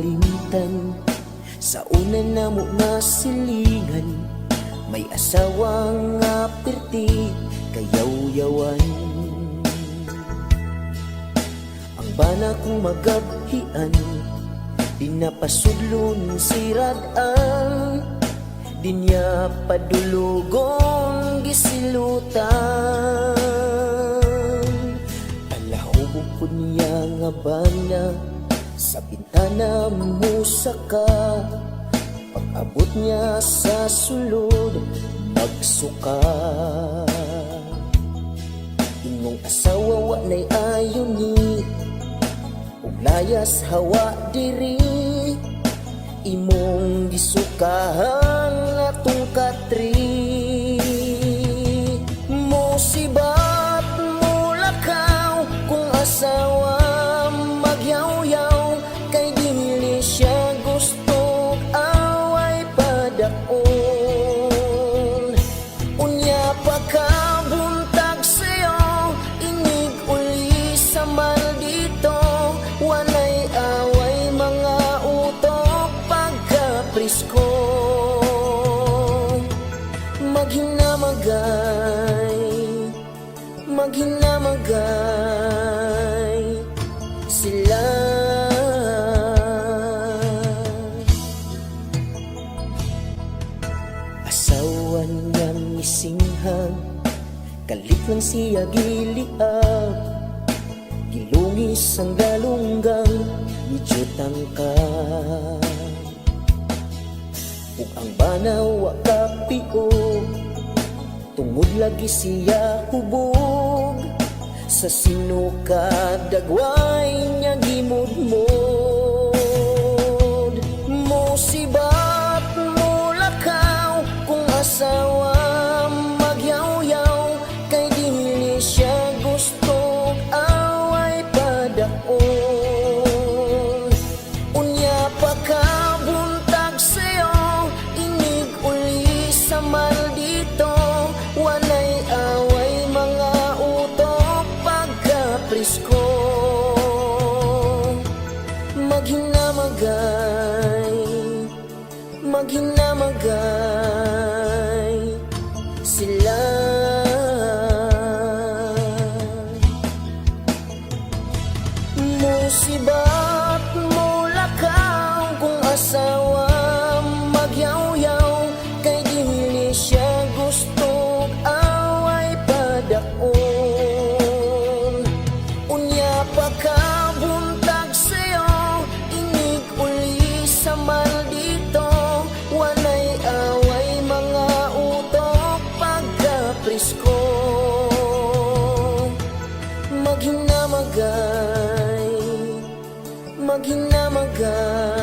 malimtan sa una na mo nga silingan. May asawang nga perti kayaw-yawan. Ang bana kong magabhian, dinapasudlon si Radaan. Di niya padulugon gisilutan. Alahubog po niya nga bana sa bintana musaka. Pag-abot niya sa sulod magsuka. Ingong asawa wa na'y ayaw ni ug layas hawa diri. Imong gisukahan atong katri. Musibat mo lakaw kung asawa magyaw-yaw. Kay dili siya gusto away padaon. Unya pa ka buntag sayo, inig uli sa maldito. Walay away mga utok pagkaprisko. Maghinamagay, maghinamagay sila. Asawa niyang isinghang, kalit lang siya giliab. Gilungis ang galunggang, medyo tangkad. Ug ang banaw wa kapio, tungod lagi siya hubog. Sa sinukad dagway niya gimudmod. Musibat mo lakaw kung asawa magyaw-yaw. Kay dili siya gusto away padaon. Unya pa ka buntag sayo, inig uli sa maldito. Walay away mga utok pagkaprisko. Maghinamagay, maghinamagay sila. Musibat mo lakaw kung asawa magyaw-yaw. Kay dili siya gusto away padaon. Unya pa ka buntag sayo, inig uli sa maldito. Walay away mga utok pagkaprisko. Maghinamagay, maghinamagay